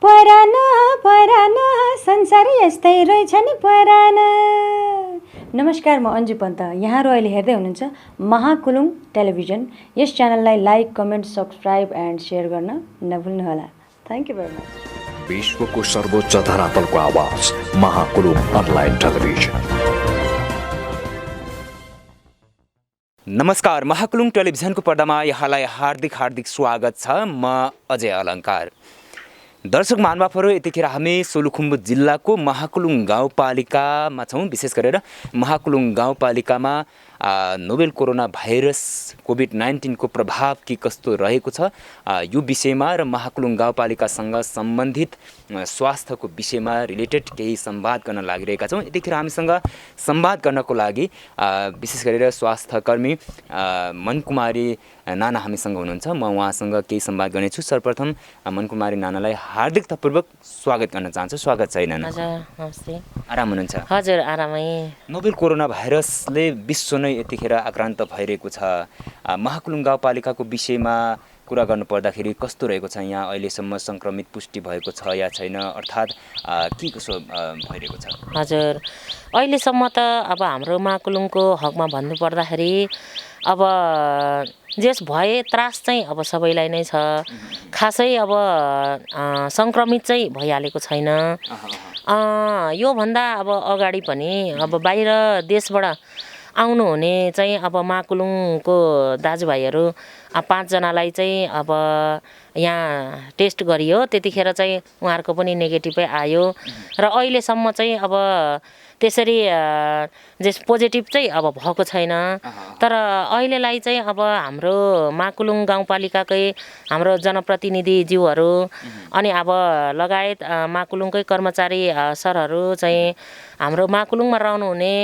परान परान संसार यस्तै रहेछ नि परान। नमस्कार, म अन्जु पन्त। यहाँहरू अहिले हेर्दै हुनुहुन्छ महाकुलुङ टेलिभिजन। यस च्यानललाई like, comment, subscribe and share गर्न नभुल्नुहोला। Thank you very much. विश्वको सर्वोच्च धरातलको आवाज महाकुलुङ अनलाइन टेलिभिजन। नमस्कार, महाकुलुङ टेलिभिजनको पर्दामा यहाँलाई हार्दिक स्वागत छ। म अजय अलङ्कार। दर्शक महानुभावहरू, यतिखेर हामी सोलुखुम्बु जिल्लाको महाकुलुङ गाउँपालिकामा छौँ। विशेष गरेर महाकुलुङ गाउँपालिकामा नोभेल कोरोना भाइरस कोभिड-19 को प्रभाव के कस्तो रहेको छ यो विषयमा र महाकुलुङ गाउँपालिकासँग सम्बन्धित स्वास्थ्यको विषयमा रिलेटेड केही संवाद गर्न लागिरहेका छौँ। यतिखेर हामीसँग संवाद गर्नको लागि विशेष गरेर स्वास्थ्यकर्मी मनकुमारी नाना हामीसँग हुनुहुन्छ। म उहाँसँग केही संवाद गर्नेछु। सर्वप्रथम मनकुमारी नानालाई हार्दिकतापूर्वक स्वागत गर्न चाहन्छु। स्वागत छ नाना। हजुर, नमस्ते। आराम हुनुहुन्छ? हजुर, आरामै। नोभेल कोरोना भाइरसले विश्व नै यतिखेर आक्रान्त भइरहेको छ। महाकुलुङ गाउँपालिकाको विषयमा कुरा गर्नु पर्दाखेरि कस्तो रहेको छ? यहाँ अहिलेसम्म सङ्क्रमित पुष्टि भएको छ या छैन, अर्थात् के कसो भइरहेको छ? हजुर, अहिलेसम्म त अब हाम्रो महाकुलुङको हकमा भन्नु पर्दाखेरि अब जेस भए त्रास चाहिँ अब सबैलाई नै छ। खासै अब सङ्क्रमित चाहिँ भइहालेको छैन। योभन्दा अब अगाडि पनि अब बाहिर देशबाट आउनुहुने चाहिँ अब महाकुलुङको दाजुभाइहरू 5 जनालाई चाहिँ अब यहाँ टेस्ट गरियो। त्यतिखेर चाहिँ उहाँहरूको पनि नेगेटिभै आयो र अहिलेसम्म चाहिँ अब त्यसरी जस पोजिटिभ चाहिँ अब भएको छैन। तर अहिलेलाई चाहिँ अब हाम्रो महाकुलुङ गाउँपालिकाकै हाम्रो जनप्रतिनिधिज्यूहरू अनि अब लगायत महाकुलुङकै कर्मचारी सरहरू चाहिँ हाम्रो महाकुलुङमा रहनुहुने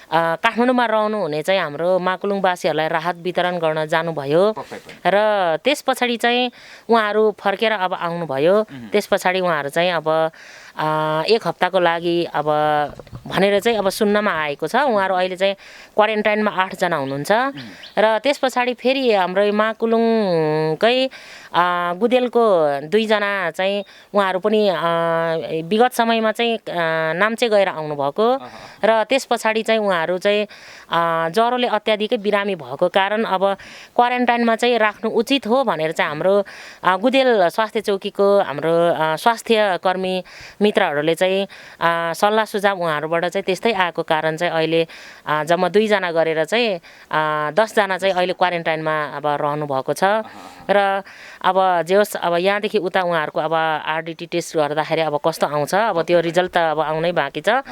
काठमाडौँमा रहनुहुने चाहिँ हाम्रो महाकुलुङवासीहरूलाई राहत वितरण गर्न जानुभयो र त्यस पछाडि चाहिँ उहाँहरू फर्केर अब आउनुभयो। त्यस पछाडि उहाँहरू चाहिँ अब 1 हप्ताको लागि अब भनेर चाहिँ अब सुन्नमा आएको छ। उहाँहरू अहिले चाहिँ क्वारेन्टाइनमा 8 जना हुनुहुन्छ र त्यस पछाडि फेरि हाम्रो महाकुलुङकै गुदेलको 2 जना चाहिँ उहाँहरू पनि विगत समयमा चाहिँ नाम्चे गएर आउनुभएको र त्यस पछाडि चाहिँ उहाँहरू चाहिँ ज्वरोले अत्याधिकै बिरामी भएको कारण अब क्वारेन्टाइनमा चाहिँ राख्नु उचित हो भनेर चाहिँ हाम्रो गुदेल स्वास्थ्य चौकीको हाम्रो स्वास्थ्य कर्मी मित्रहरूले चाहिँ सल्लाह सुझाव उहाँहरूबाट चाहिँ त्यस्तै आएको कारण चाहिँ अहिले जम्मा 2 जना गरेर चाहिँ 10 जना चाहिँ अहिले क्वारेन्टाइनमा अब रहनु भएको छ र अब जे होस् अब यहाँदेखि उता उहाँहरूको अब आरडिटी टेस्ट गर्दाखेरि अब कस्तो आउँछ अब त्यो रिजल्ट त अब आउनै बाँकी छ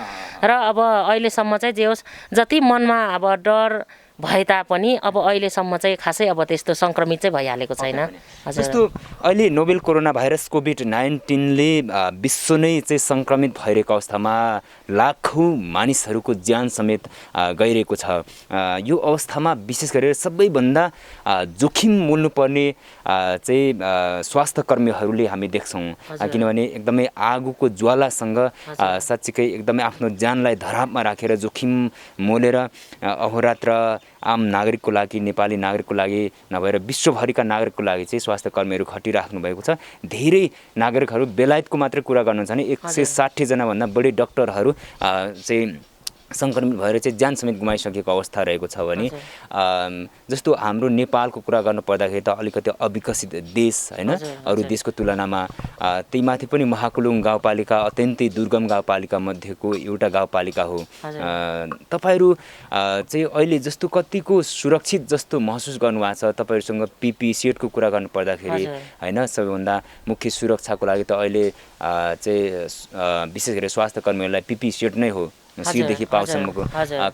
र अब अहिलेसम्म चाहिँ जे होस् जति मनमा अब डर भए तापनि अब अहिलेसम्म चाहिँ खासै अब त्यस्तो सङ्क्रमित चाहिँ भइहालेको छैन। जस्तो अहिले नोभेल कोरोना भाइरस कोभिड-19ले विश्व नै चाहिँ सङ्क्रमित भइरहेको अवस्थामा लाखौँ मानिसहरूको ज्यान समेत गइरहेको छ। यो अवस्थामा विशेष गरेर सबैभन्दा जोखिम मोल्नुपर्ने चाहिँ स्वास्थ्य कर्मीहरूले हामी देख्छौँ। किनभने एकदमै आगोको ज्वालासँग साँच्चीकै एकदमै आफ्नो ज्यानलाई धरापमा राखेर जोखिम मोलेर अहोरात्र आम नागरिकको लागि, नेपाली नागरिकको लागि नभएर विश्वभरिका नागरिकको लागि चाहिँ स्वास्थ्य कर्मीहरू खटिराख्नु भएको छ। धेरै नागरिकहरू बेलायतको मात्रै कुरा गर्नुहुन्छ भने 160 जनाभन्दा बढी डाक्टरहरू चाहिँ सङ्क्रमित भएर चाहिँ ज्यान समेत गुमाइसकेको अवस्था रहेको छ भने जस्तो हाम्रो नेपालको कुरा गर्नु पर्दाखेरि त अलिकति अविकसित देश होइन, अरू देशको तुलनामा त्यही माथि पनि महाकुलुङ गाउँपालिका अत्यन्तै दुर्गम गाउँपालिका मध्येको एउटा गाउँपालिका हो। तपाईँहरू चाहिँ अहिले जस्तो कतिको सुरक्षित जस्तो महसुस गर्नुभएको छ? तपाईँहरूसँग पिपी सेटको कुरा गर्नु पर्दाखेरि होइन, सबैभन्दा मुख्य सुरक्षाको लागि त अहिले चाहिँ विशेष गरी स्वास्थ्य कर्मीहरूलाई पिपी सेट नै हो, सिरदेखि पाउसम्मको।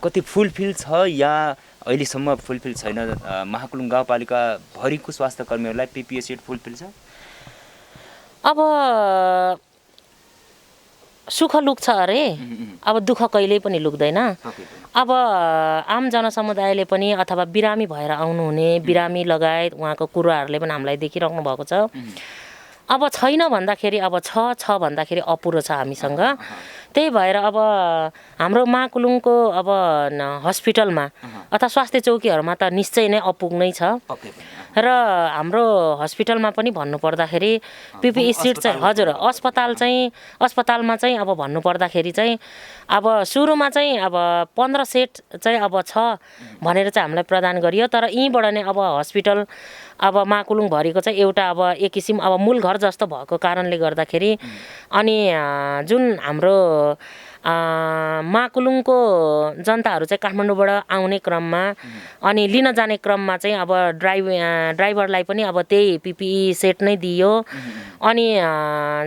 कति फुलफिल छ या अहिलेसम्म फुलफिल छैन? महाकुलुङ गाउँपालिका भरिको स्वास्थ्य कर्मीहरूलाई पिपिए सेट फुलफिल छ? अब सुख लुक्छ अरे, अब दुःख कहिल्यै पनि लुक्दैन। अब आम जनसमुदायले पनि अथवा बिरामी भएर आउनुहुने बिरामी लगायत उहाँको कुराहरूले पनि हामीलाई देखिराख्नु भएको छ। अब छैन भन्दाखेरि अब छ भन्दाखेरि अपुरो छ हामीसँग। त्यही भएर अब हाम्रो महाकुलुङको अब हस्पिटलमा अथवा स्वास्थ्य चौकीहरूमा त निश्चय नै अपुग नै छ। र हाम्रो हस्पिटलमा पनि भन्नुपर्दाखेरि पिपिई सिट चाहिँ हजुर अस्पतालमा चाहिँ अब भन्नुपर्दाखेरि चाहिँ अब सुरुमा चाहिँ अब 15 सेट चाहिँ अब छ भनेर चाहिँ हामीलाई प्रदान गरियो। तर यहीँबाट नै अब हस्पिटल अब माकुलुङभरिको चाहिँ एउटा अब एक किसिम अब मूल घर जस्तो भएको कारणले गर्दाखेरि अनि जुन हाम्रो माकुलुङको जनताहरू चाहिँ काठमाडौँबाट आउने क्रममा अनि लिन जाने क्रममा चाहिँ अब ड्राइभरलाई पनि अब त्यही पिपिई सेट नै दियो। अनि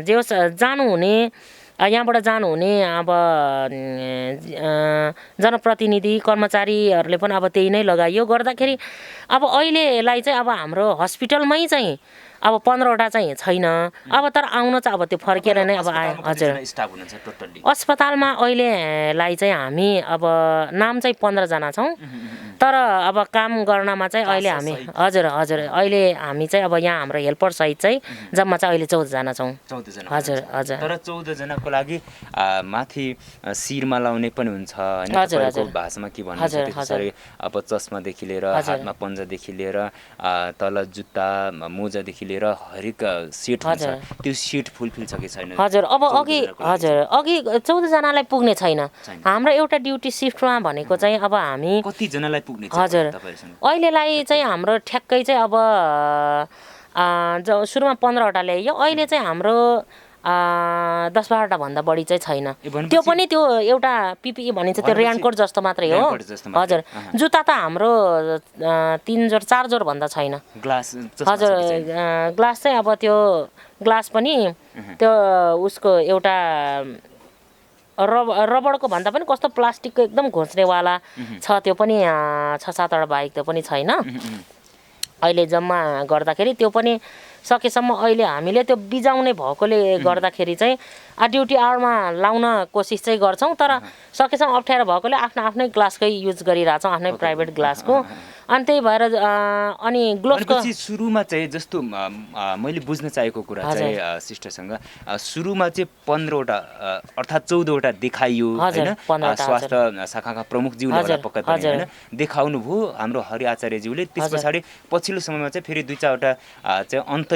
जे होस् जानुहुने यहाँबाट जानुहुने अब जनप्रतिनिधि कर्मचारीहरूले पनि अब त्यही नै लगाइयो गर्दाखेरि अब अहिलेलाई चाहिँ अब हाम्रो हस्पिटलमै चाहिँ अब 15वटा चाहिँ छैन। अब तर आउन चाहिँ अब त्यो फर्केर नै अब आयो। हजुर अस्पतालमा अहिलेलाई चाहिँ हामी अब नाम चाहिँ 15 जना छौँ तर अब काम गर्नमा चाहिँ अहिले हामी हजुर अहिले हामी चाहिँ अब यहाँ हाम्रो हेल्पर सहित चाहिँ जम्मा चाहिँ अहिले 14 जना छौँ। 14 जना हजुर हजुर तर 14 जनाको लागि माथि शिरमा लाउने पनि हुन्छ हैन हजुर, तपाईको हजुर। भाषामा के भन्नुहुन्छ हजुर, त्यसरी अब चस्मादेखि लिएर हजुर। हातमा पन्जादेखि लिएर तल जुत्ता मोजादेखि लिएर हरेक सेट हुन्छ हजुर। त्यो सेट फुलफिल छ कि छैन हजुर अब 14 अघि जनाको लागि हजुर अघि 14 जनालाई पुग्ने छैन। छैन। हाम्रो एउटा ड्युटी सिफ्टमा भनेको चाहिँ अब हामी कति जनालाई पुग्ने छ हजुर तपाईहरुसँग अहिलेलाई चाहिँ हाम्रो ठ्याक्कै चाहिँ अब सुरुमा 15वटा ल्याइयो अहिले चाहिँ हाम्रो 10-12वटा भन्दा बढी चाहिँ छैन। भनेपछि- त्यो पनि त्यो एउटा पिपिई भनिन्छ त्यो भनेपछि- रेनकोट जस्तो मात्रै हो। रेनकोट जस्तो मात्रै, हजुर जुत्ता त हाम्रो 3 जोर 4 जोर भन्दा छैन। ग्लास चस्मा हजुर छ कि छैन? ग्लास चाहिँ अब त्यो ग्लास पनि त्यो उसको एउटा रबरको भन्दा पनि कस्तो प्लास्टिकको एकदम घोच्नेवाला छ त्यो पनि 6-7वटा बाहेक त्यो पनि छैन। अहिले जम्मा गर्दाखेरि त्यो पनि सकेसम्म अहिले हामीले त्यो बिजाउने भएकोले गर्दाखेरि चाहिँ ड्युटी आवरमा लाउन कोसिस चाहिँ गर्छौँ तर सकेसम्म अप्ठ्यारो भएकोले आफ्नै ग्लासकै युज गरिरहेछौँ आफ्नै प्राइभेट ग्लासको। अनि त्यही भएर अनि ग्लोभ्सको भनेपछि सुरुमा चाहिँ जस्तो मैले बुझ्न चाहेको कुरा चाहिँ सिस्टरसँग सुरुमा चाहिँ 15वटा अर्थात् 14वटा देखाइयो हजुर, हैन 15वटा, स्वास्थ्य शाखाका प्रमुखज्यूले होला हजुर, पक्का पनि हजुर। हैन देखाउनु भयो हाम्रो हरि आचार्यज्यूले त्यस हजुर। पछाडि पछिल्लो समयमा चाहिँ फेरि 2-4वटा चाहिँ अन्तै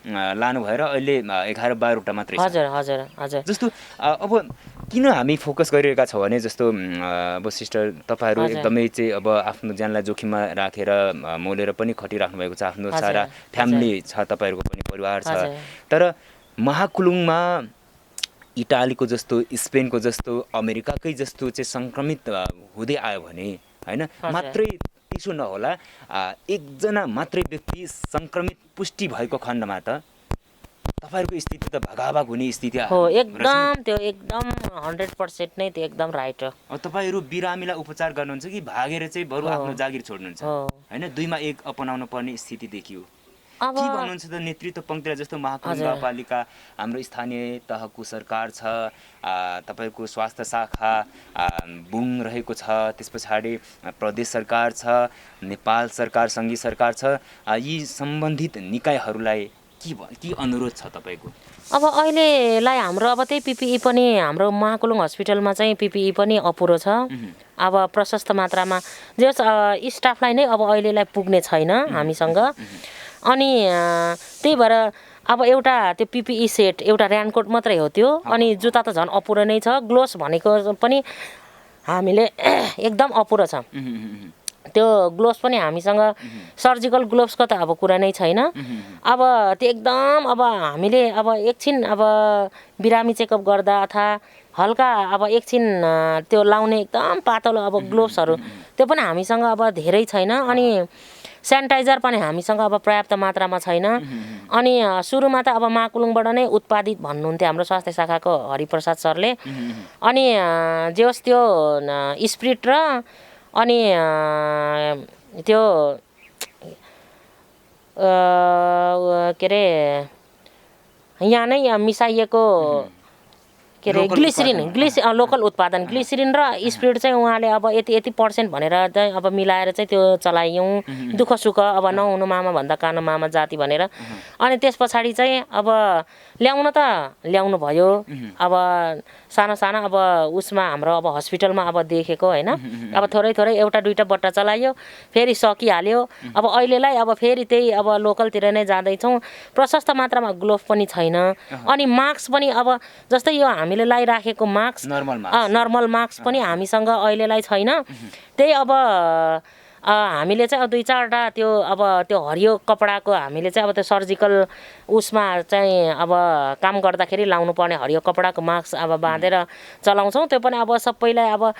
लानु भएर अहिले 11-12वटा मात्रै छ हजुर हजुर हजुर जस्तो अब किन हामी फोकस गरिरहेका छौँ भने जस्तो अब सिस्टर तपाईहरू हजुर। एकदमै चाहिँ अब आफ्नो ज्यानलाई जोखिममा राखेर मोलेर पनि खटिराख्नु भएको छ आफ्नो हजुर, सारा हजुर। फ्यामिली छ तपाईँहरूको पनि परिवार छ हजुर। तर महाकुलुङमा इटालीको जस्तो स्पेनको जस्तो अमेरिकाकै जस्तो चाहिँ सङ्क्रमित हुँदै आयो भने हैन मात्रै त्यसो नहोला एकजना मात्रै व्यक्ति सङ्क्रमित पुष्टि भएको खण्डमा त तपाईहरुको स्थिति त भागाभाग हुने स्थिति हो एकदम त्यो एकदम 100% नै त्यो एकदम राइट हो। तपाईहरु बिरामीलाई उपचार गर्नुहुन्छ कि भागेर चाहिँ बरु आफ्नो जागिर छोड्नुहुन्छ हो। हैन दुईमा एक अपनाउन पर्ने स्थिति देखियो अब के भन्नुहुन्छ त नेतृत्व पंक्तिमा जस्तो महाकुलुङ गाउँपालिका हाम्रो स्थानीय तहको सरकार छ तपाईको स्वास्थ्य शाखा बुङ रहेको छ त्यस पछाडि प्रदेश सरकार छ नेपाल सरकार संघीय सरकार छ यी सम्बन्धित निकायहरूलाई के अनुरोध छ तपाईको अब अहिलेलाई हाम्रो अब त्यही पिपिई पनि हाम्रो महाकुलुङ हस्पिटलमा चाहिँ पिपिई पनि अपुरो छ। अब प्रशस्त मात्रामा जे स्टाफलाई नै अब अहिलेलाई पुग्ने छैन हामीसँग। अनि त्यही भएर अब एउटा त्यो पिपिई सेट एउटा रेनकोट मात्रै हो त्यो अनि जुत्ता त झन् अपुरो नै छ ग्लोभ्स भनेको पनि हामीले एकदम अपुरो छ त्यो ग्लोभ्स पनि हामीसँग सर्जिकल ग्लोभ्सको त अब कुरा नै छैन। अब त्यो एकदम अब हामीले अब एकछिन अब बिरामी चेकअप गर्दा अथवा हल्का अब एकछिन त्यो लाउने एकदम पातलो अब ग्लोभ्सहरू त्यो पनि हामीसँग अब धेरै छैन। अनि सेनिटाइजर पनि हामीसँग अब पर्याप्त मात्रामा छैन। अनि सुरुमा त अब महाकुलुङबाट नै उत्पादित भन्नुहुन्थ्यो हाम्रो स्वास्थ्य शाखाको हरिप्रसाद सरले। अनि जे होस् त्यो स्प्रिट र अनि त्यो के अरे यहाँ नै मिसाइएको के अरे लोकल उत्पादन ग्लिसरिन र स्प्रिट चाहिँ उहाँले अब यति % भनेर चाहिँ अब मिलाएर चाहिँ त्यो चलायौँ दुःख सुख अब नहुनु मामा भन्दा कानो मामा जाति भनेर। अनि त्यस पछाडि चाहिँ अब ल्याउन त ल्याउनु भयो अब सानो सानो अब उसमा हाम्रो अब हस्पिटलमा अब देखेको होइन अब थोरै थोरै एउटा दुईवटा बट्टा चलायो फेरि सकिहाल्यो अब अहिलेलाई अब फेरि त्यही अब लोकलतिर नै जाँदैछौँ प्रशस्त मात्रामा ग्लोभ पनि छैन अनि मास्क पनि अब जस्तै यो हामीले लगाइराखेको मास्क नर्मल मास्क पनि हामीसँग अहिलेलाई छैन त्यही अब हामीले चाहिँ अब 2-4वटा त्यो हरियो कपडाको हामीले चाहिँ अब त्यो सर्जिकल उसमा चाहिँ अब काम गर्दाखेरि लाउनु पर्ने हरियो कपडाको मास्क अब बाँधेर चलाउँछौँ त्यो पनि अब सबैलाई अब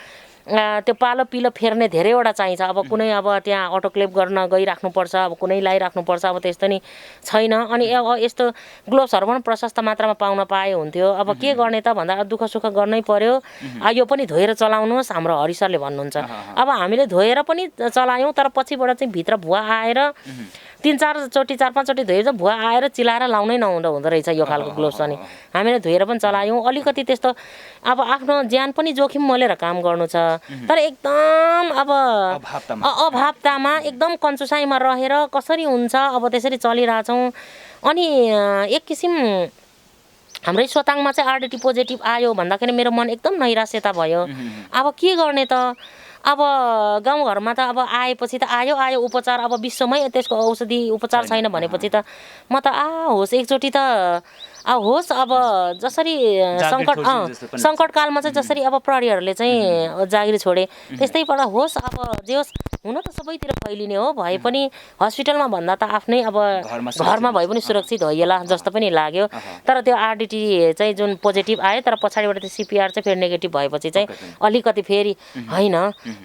त्यो पालो पिलो फेर्ने धेरैवटा चाहिन्छ अब कुनै अब त्यहाँ अटोक्लेभ गर्न गइराख्नुपर्छ अब कुनै लगाइराख्नुपर्छ अब त्यस्तो नि छैन अनि यस्तो ग्लोभ्सहरू पनि प्रशस्त मात्रामा पाउन पाए हुन्थ्यो अब के गर्ने त भन्दा दुःख सुख गर्नै पर्यो यो पनि धोएर चलाउनुहोस् हाम्रो हरि सरले भन्नुहुन्छ अब हामीले धोएर पनि चलायौँ तर पछिबाट चाहिँ भित्र भुवा आएर 3-4 चोटि 4-5 चोटि धोएर भुवा आएर चिलाएर लाउनै नहुँदो हुँदो रहेछ यो खालको ग्लोभ्स अनि हामीले धोएर पनि चलायौँ अलिकति त्यस्तो अब आफ्नो ज्यान पनि जोखिम मोलेर काम गर्नु छ तर एकदम अब अभावतामा एकदम कन्चुसाइमा रहेर कसरी हुन्छ अब त्यसरी चलिरहेछौँ अनि एक किसिम हाम्रै सोताङमा चाहिँ आरडिटी पोजिटिभ आयो भन्दाखेरि मेरो मन एकदम नैराश्यता भयो अब के गर्ने त अब गाउँघरमा त अब आएपछि त आयो उपचार अब विश्वमै त्यसको औषधि उपचार छैन भनेपछि त म त होस् एकचोटि त होस् अब जसरी सङ्कटकालमा चाहिँ जसरी अब प्रहरीहरूले चाहिँ जागिर छोडे त्यस्तैबाट होस् अब जे होस् हुन त सबैतिर फैलिने हो भए पनि हस्पिटलमा भन्दा त आफ्नै अब घरमा भए पनि सुरक्षित होइएला जस्तो पनि लाग्यो तर त्यो आरडिटी चाहिँ जुन पोजिटिभ आयो तर पछाडिबाट त्यो सिपिआर चाहिँ फेरि नेगेटिभ भएपछि चाहिँ अलिकति फेरि होइन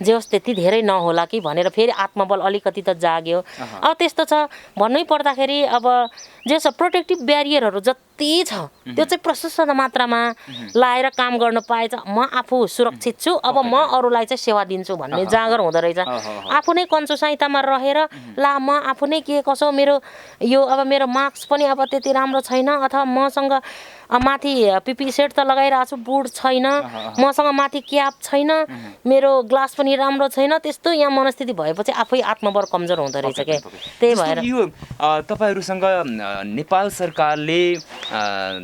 जे होस् त्यति धेरै नहोला कि भनेर फेरि आत्मबल अलिकति त जाग्यो अब त्यस्तो छ भन्नै पर्दाखेरि अब जे छ प्रोटेक्टिभ ब्यारियरहरू जति छ त्यो चाहिँ प्रशस्त मात्रामा लाएर काम गर्न पाएछ म आफू सुरक्षित छु अब म अरूलाई चाहिँ सेवा दिन्छु भन्ने जाँगर हुँदो रहेछ आफू नै कन्चुसाइतामा रहेर ला म आफू नै के कसो मेरो यो अब मेरो मास्क पनि अब त्यति राम्रो छैन अथवा मसँग माथि पिपी सेट त लगाइरहेको छु बुट छैन मसँग माथि क्याप छैन मेरो ग्लास पनि राम्रो छैन त्यस्तो यहाँ मनस्थिति भएपछि आफै आत्मबल कमजोर हुँदो रहेछ के त्यही भएर यो तपाईहरुसँग नेपाल सरकारले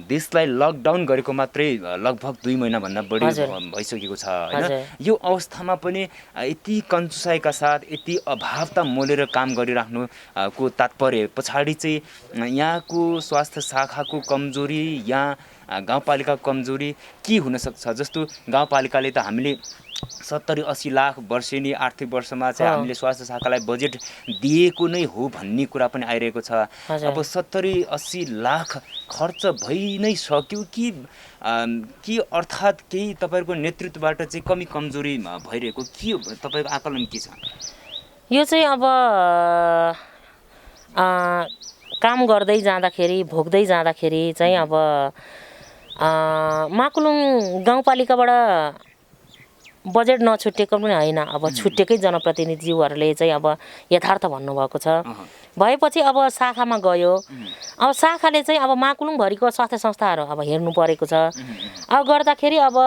देशलाई लकडाउन गरेको मात्रै लगभग 2 महिना भन्दा बढी भइसकेको छ हैन यो अवस्थामा पनि यति कन्जुसाइका साथ यति अभावता मोलेर काम गरिराख्नु को तात्पर्य पछाडी चाहिँ यहाँको स्वास्थ्य शाखाको कमजोरी या गाउँपालिका कमजोरी के हुन सक्छ जस्तो गाउँपालिकाले त हामीले 70-80 लाख वर्षेनी आर्थिक वर्षमा चाहिँ हामीले स्वास्थ्य शाखालाई बजेट दिएको नै हो भन्ने कुरा पनि आइरहेको छ अब 70-80 लाख खर्च भइ नै सक्यो कि अर्थात् केही तपाईहरुको नेतृत्वबाट चाहिँ कमी कमजोरी भइरहेको के तपाईको आकलन के छ यो चाहिँ अब काम गर्दै जाँदाखेरि भोग्दै जाँदाखेरि चाहिँ अब माकुलुङ गाउँपालिकाबाट बजेट नछुटेको पनि होइन अब छुटेकै जनप्रतिनिधिज्यूहरूले चाहिँ अब यथार्थ भन्नुभएको छ भएपछि अब शाखामा गयो अब शाखाले चाहिँ अब माकुलुङभरिको स्वास्थ्य संस्थाहरू अब हेर्नु परेको छ अब गर्दाखेरि अब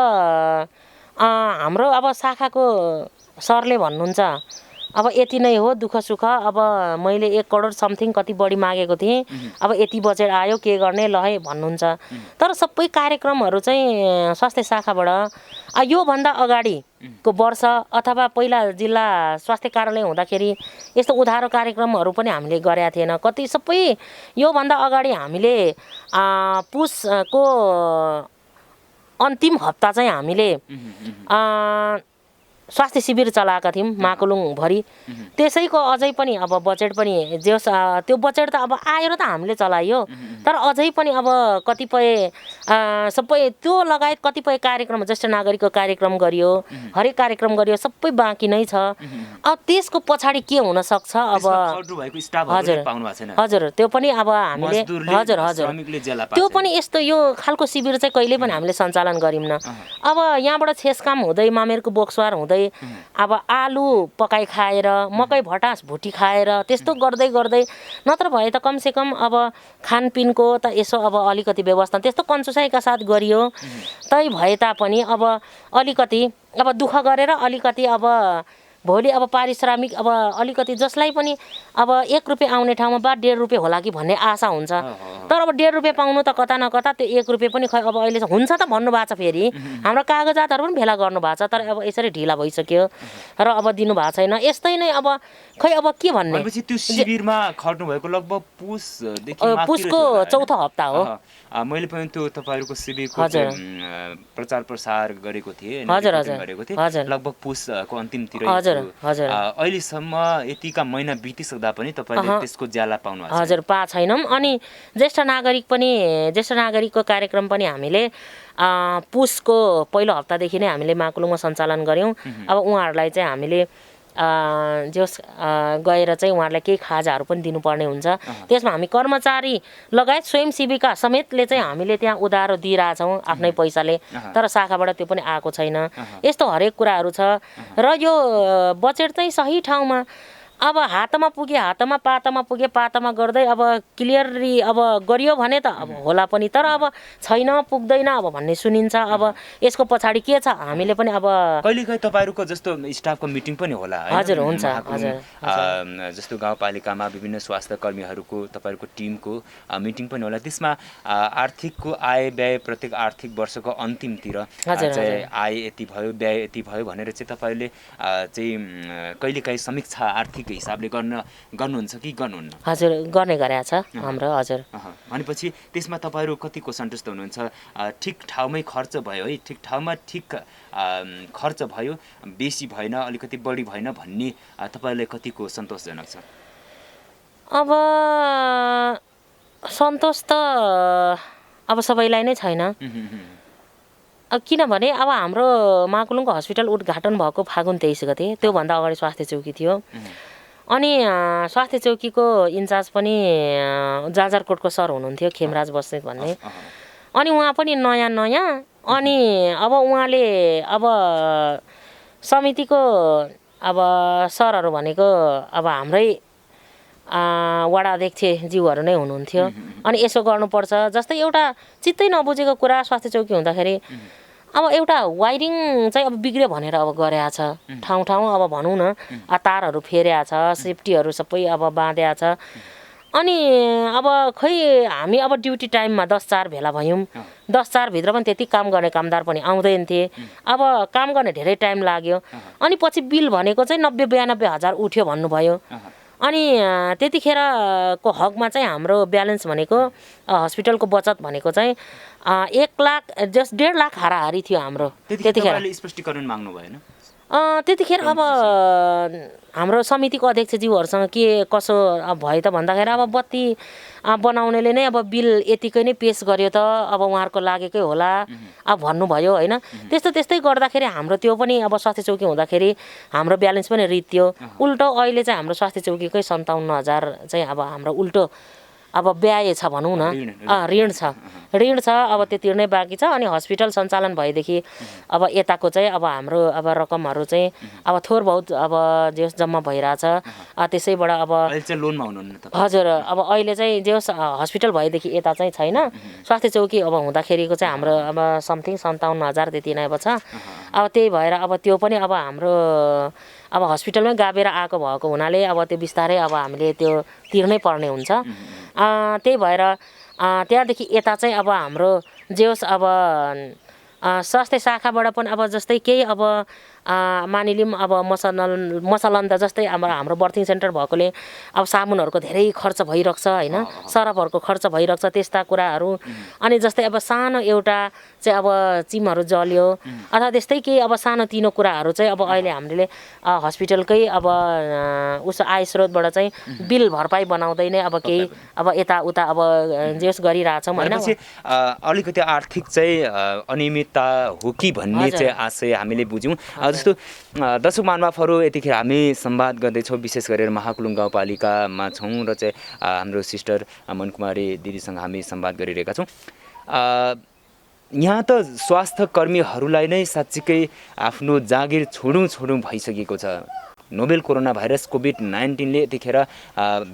हाम्रो अब शाखाको सरले भन्नुहुन्छ अब यति नै हो दुःख सुख अब मैले 1 करोड समथिङ कति बढी मागेको थिएँ अब यति बजेट आयो के गर्ने ल है भन्नुहुन्छ तर सबै कार्यक्रमहरू चाहिँ स्वास्थ्य शाखाबाट यो भन्दा अगाडिको वर्ष अथवा पहिला जिल्ला स्वास्थ्य कार्यालय हुँदाखेरि यस्तो उधारो कार्यक्रमहरू पनि हामीले गरेका थिएन कति सबै यो भन्दा अगाडि हामीले पुसको अन्तिम हप्ता चाहिँ हामीले स्वास्थ्य शिविर चलाएका थियौँ माकुलुङभरि त्यसैको अझै पनि अब बजेट पनि जे त्यो बजेट त अब आयो र त हामीले चलायो तर अझै पनि अब कतिपय सबै त्यो लगायत कतिपय कार्यक्रम ज्येष्ठ नागरिकको कार्यक्रम गरियो हरेक कार्यक्रम गरियो सबै बाँकी नै छ अब त्यसको पछाडि के हुन सक्छ अब हजुर त्यो पनि अब हामीले हजुर त्यो पनि यस्तो यो खालको शिविर चाहिँ कहिले पनि हामीले सञ्चालन गरिम्न अब यहाँबाट छेसकाम हुँदै मामेरको बोक्सवार हुँदै अब आलु पकाइ खाएर मकै भटास भुटी खाएर त्यस्तो गर्दै गर्दै नत्र भए त कमसे कम अब खानपिनको त यसो अब अलिकति व्यवस्था त्यस्तो कन्जुसाइका साथ गरियो तै भए तापनि अब अलिकति अब दुःख गरेर अलिकति अब भोलि अब पारिश्रमिक अब अलिकति जसलाई पनि अब 1 रुपियाँ आउने ठाउँमा बा 1.5 रुपियाँ होला कि भन्ने आशा हुन्छ। तर अब 1.5 रुपियाँ पाउनु त कता न कता त्यो 1 रुपियाँ पनि खै अब अहिले हुन्छ त भन्नुभएको छ। फेरि हाम्रो कागजातहरू पनि भेला गर्नुभएको छ, तर अब यसरी ढिला भइसक्यो र अब दिनुभएको छैन। यस्तै नै अब खै अब के भन्ने। भनेपछि त्यो शिविरमा खट्नु भएको लगभग पुसदेखि पुसको चौथो हप्ता हो। मैले पनि त्यो तपाईँहरूको शिविरको हजुर। प्रचार प्रसार गरेको थिएँ, हजुर, रिपोर्टिङ हजुर। गरेको थिएँ। हजुर। लगभग पुसको अन्तिमतिर हजुर, हजुर। अहिलेसम्म यतिका महिना बितिसक्दा पनि तपाईँले त्यसको ज्याला पाउनु भएको छ? हजुर, पा छैनौँ। अनि ज्येष्ठ नागरिकको कार्यक्रम पनि हामीले पुसको पहिलो हप्तादेखि नै हामीले माकुलुङमा सञ्चालन गऱ्यौँ। अब उहाँहरूलाई चाहिँ हामीले गएर चाहिँ उहाँहरूलाई केही खाजाहरू पनि दिनुपर्ने हुन्छ। त्यसमा हामी कर्मचारी लगायत स्वयंसेविका समेतले चाहिँ हामीले त्यहाँ उधारो दिइरहेछौँ आफ्नै पैसाले, तर शाखाबाट त्यो पनि आएको छैन। यस्तो हरेक कुराहरू छ र यो बजेट चाहिँ सही ठाउँमा अब हातमा पुगे, हातमा पातामा गर्दै अब क्लियरली अब गरियो भने त अब होला पनि, तर अब छैन, पुग्दैन अब भन्ने सुनिन्छ। अब यसको पछाडि के छ हामीले पनि अब कहिलेकाहीँ तपाईँहरूको जस्तो स्टाफको मिटिङ पनि होला है? हजुर, हुन्छ। हजुर, जस्तो गाउँपालिकामा विभिन्न स्वास्थ्य कर्मीहरूको तपाईँहरूको टिमको मिटिङ पनि होला। त्यसमा आर्थिकको आय व्यय प्रत्येक आर्थिक वर्षको अन्तिमतिर चाहिँ आय यति भयो, व्यय यति भयो भनेर चाहिँ तपाईँले चाहिँ कहिलेकाहीँ समीक्षा आर्थिक हिसाबले गर्नुहुन्छ कि गर्नुहुन्न? हजुर, गर्ने गरेको छ हाम्रो। हजुर। भनेपछि त्यसमा तपाईँहरू कतिको सन्तुष्ट हुनुहुन्छ? ठिक ठाउँमै खर्च भयो है, ठिक ठाउँमा ठिक खर्च भयो, बेसी भएन, अलिकति बढी भएन भन्ने तपाईँलाई कतिको सन्तोषजनक छ? अब सन्तोष त अब सबैलाई नै छैन। किनभने अब हाम्रो माकुलुङको हस्पिटल उद्घाटन भएको फागुन 23 गते, त्योभन्दा अगाडि स्वास्थ्य चौकी थियो। अनि स्वास्थ्य चौकीको इन्चार्ज पनि जाजरकोटको सर हुनुहुन्थ्यो, खेमराज बस्नेत भन्ने। अनि उहाँ पनि नयाँ अनि अब उहाँले अब समितिको अब सरहरू भनेको अब हाम्रै वडा अध्यक्षज्यूहरू नै हुनुहुन्थ्यो। अनि यसो गर्नुपर्छ, जस्तै एउटा चित्तै नबुझेको कुरा स्वास्थ्य चौकी हुँदाखेरि अब एउटा वायरिङ चाहिँ अब बिग्रियो भनेर अब गरेको छ। ठाउँ अब भनौँ न तारहरू फेरेको छ, सेफ्टीहरू सबै अब बाँधेको छ। अनि अब खै हामी अब ड्युटी टाइममा 10-4 भेला भयौँ। 10-4 भित्र पनि त्यति काम गर्ने कामदार पनि आउँदैन थिए। अब काम गर्ने धेरै टाइम लाग्यो। अनि पछि बिल भनेको चाहिँ 90-92 हजार उठ्यो भन्नुभयो। अनि त्यतिखेरको हकमा चाहिँ हाम्रो ब्यालेन्स भनेको हस्पिटलको बचत भनेको चाहिँ 1 लाख 1.5 लाख हाराहारी थियो हाम्रो। त्यतिखेर स्पष्टीकरण माग्नु भएन? त्यतिखेर अब हाम्रो समितिको अध्यक्षज्यूहरूसँग के कसो भयो त भन्दाखेरि अब बत्ती बनाउनेले नै अब बिल यतिकै नै पेस गर्यो त अब उहाँहरूको लागेकै होला अब भन्नुभयो होइन। त्यस्तै गर्दाखेरि हाम्रो त्यो पनि अब स्वास्थ्य चौकी हुँदाखेरि हाम्रो ब्यालेन्स पनि रित्यो। उल्टो अहिले चाहिँ हाम्रो स्वास्थ्य चौकीकै 57,000 चाहिँ अब हाम्रो उल्टो अब व्यय छ भनौँ न, ऋण छ अब त्यो तिर्नै बाँकी छ। अनि हस्पिटल सञ्चालन भएदेखि अब यताको चाहिँ अब हाम्रो अब रकमहरू चाहिँ अब थोर बहुत अब जेस जम्मा भइरहेछ। त्यसैबाट अब लोनमा हुनुहुन्न त? हजुर, अब अहिले चाहिँ जेस हस्पिटल भएदेखि यता चाहिँ छैन। स्वास्थ्य चौकी अब हुँदाखेरिको चाहिँ हाम्रो अब समथिङ 57,000 त्यति नै अब छ। अब त्यही भएर अब त्यो पनि अब हाम्रो अब हस्पिटलमै गाबेर आएको भएको हुनाले अब त्यो बिस्तारै अब हामीले त्यो तिर्नै पर्ने हुन्छ। त्यही भएर त्यहाँदेखि यता चाहिँ अब हाम्रो जे होस् अब स्वास्थ्य शाखाबाट पनि अब जस्तै केही अब मानिलिउँ अब मसलन त जस्तै अब हाम्रो बर्थिङ सेन्टर भएकोले अब साबुनहरूको धेरै खर्च भइरहेको छ होइन, सरफहरूको खर्च भइरहेको छ, त्यस्ता कुराहरू। अनि जस्तै अब सानो एउटा चाहिँ अब चिमहरू जल्यो अथवा त्यस्तै केही अब सानोतिनो कुराहरू चाहिँ अब अहिले हामीले हस्पिटलकै अब उसो आय स्रोतबाट चाहिँ बिल भरपाई बनाउँदै नै अब केही अब यताउता अब जेस गरिरहेछौँ होइन। अलिकति आर्थिक चाहिँ अनियमितता हो कि भन्ने चाहिँ आशय हामीले बुझ्यौँ। जस्तो दर्शक महानुभावहरू, यतिखेर हामी संवाद गर्दैछौँ, विशेष गरेर महाकुलुङ गाउँपालिकामा छौँ र चाहिँ हाम्रो सिस्टर मनकुमारी दिदीसँग हामी संवाद गरिरहेका छौँ। यहाँ त स्वास्थ्य कर्मीहरूलाई नै साँच्चीकै आफ्नो जागिर छोडौँ भइसकेको छ। नोभेल कोरोना भाइरस कोभिड-19ले यतिखेर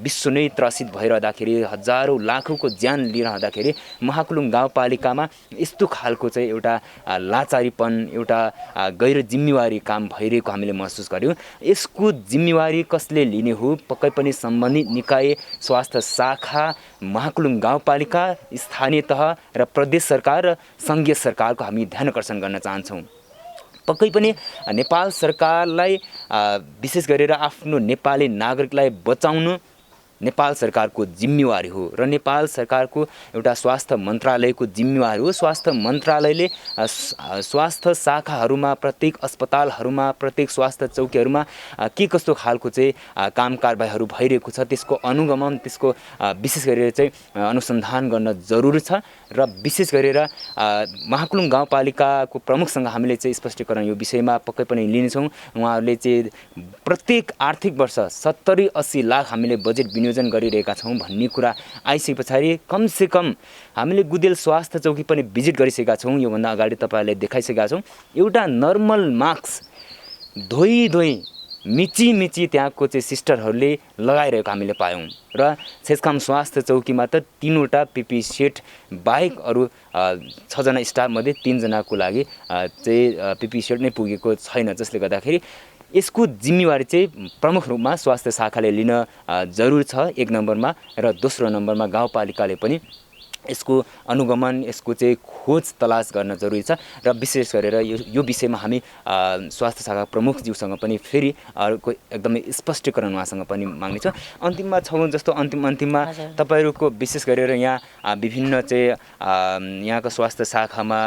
विश्व नै त्रसित भइरहँदाखेरि हजारौँ लाखौँको ज्यान लिइरहँदाखेरि महाकुलुङ गाउँपालिकामा यस्तो खालको चाहिँ एउटा लाचारीपन, एउटा गैर जिम्मेवारी काम भइरहेको हामीले महसुस गर्यौँ। यसको जिम्मेवारी कसले लिने हो? पक्कै पनि सम्बन्धित निकाय, स्वास्थ्य शाखा, महाकुलुङ गाउँपालिका, स्थानीय तह र प्रदेश सरकार र सङ्घीय सरकारको हामी ध्यान आकर्षण गर्न चाहन्छौँ। पक्कै पनि नेपाल सरकारलाई विशेष गरेर आफ्नो नेपाली नागरिकलाई बचाउनु नेपाल सरकारको जिम्मेवारी हो र नेपाल सरकारको एउटा स्वास्थ्य मन्त्रालयको जिम्मेवारी हो। स्वास्थ्य मन्त्रालयले स्वास्थ्य शाखाहरूमा, प्रत्येक अस्पतालहरूमा, प्रत्येक स्वास्थ्य चौकीहरूमा के कस्तो खालको चाहिँ काम कारबाहीहरू भइरहेको छ त्यसको अनुगमन, त्यसको विशेष गरेर चाहिँ अनुसन्धान गर्न जरुरी छ र विशेष गरेर महाकुलुङ गाउँपालिकाको प्रमुखसँग हामीले चाहिँ स्पष्टीकरण यो विषयमा पक्कै पनि लिनेछौँ। उहाँहरूले चाहिँ प्रत्येक आर्थिक वर्ष 70-80 लाख हामीले बजेट विनियोजन गरिरहेका छौँ भन्ने कुरा आइसके पछाडि कमसेकम हामीले गुदेल स्वास्थ्य चौकी पनि भिजिट गरिसकेका छौँ। योभन्दा अगाडि तपाईँहरूले देखाइसकेका छौँ। एउटा नर्मल मास्क धोइ मिची त्यहाँको चाहिँ सिस्टरहरूले लगाइरहेको हामीले पायौँ र छेस्काम स्वास्थ्य चौकीमा त 3वटा पिपी सेट बाहेक अरू 6 जना स्टाफमध्ये 3 जनाको लागि चाहिँ पिपी सेट नै पुगेको छैन, जसले गर्दाखेरि यसको जिम्मेवारी चाहिँ प्रमुख रूपमा स्वास्थ्य शाखाले लिन जरुरी छ 1 नम्बरमा, र दोस्रो नम्बरमा गाउँपालिकाले पनि यसको अनुगमन, यसको चाहिँ खोज तलास गर्न जरुरी छ र विशेष गरेर यो विषयमा हामी स्वास्थ्य शाखा प्रमुखज्यूसँग पनि फेरि अर्को एकदमै स्पष्टीकरण उहाँसँग पनि माग्नेछौँ। अन्तिममा छौँ जस्तो अन्तिममा तपाईँहरूको विशेष गरेर यहाँ विभिन्न चाहिँ यहाँको स्वास्थ्य शाखामा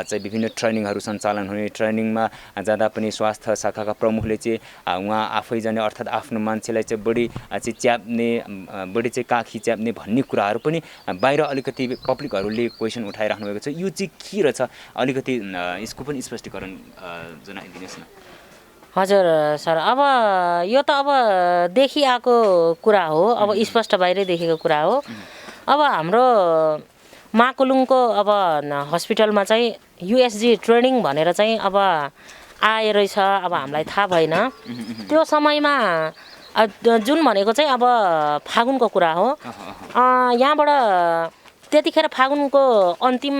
चाहिँ विभिन्न ट्रेनिङहरू सञ्चालन हुने, ट्रेनिङमा जाँदा पनि स्वास्थ्य शाखाका प्रमुखले चाहिँ उहाँ आफै जाने अर्थात् आफ्नो मान्छेलाई चाहिँ बढी चाहिँ च्याप्ने, बढी चाहिँ काखी च्याप्ने भन्ने कुराहरू पनि बाहिर अलिकति पब्लिकहरूले क्वेसन उठाइराख्नु भएको छ। यो चाहिँ के रहेछ, अलिकति यसको पनि स्पष्टीकरण जनाइदिनुहोस् न। हजुर सर, अब यो त अब देखिआएको कुरा हो, अब स्पष्ट बाहिरै देखेको कुरा हो। अब हाम्रो महाकुलुङको अब हस्पिटलमा चाहिँ युएसजी ट्रेनिङ भनेर चाहिँ अब आए रहेछ, अब हामीलाई थाहा भएन। त्यो समयमा जुन भनेको चाहिँ अब फागुनको कुरा हो। यहाँबाट त्यतिखेर फागुनको अन्तिम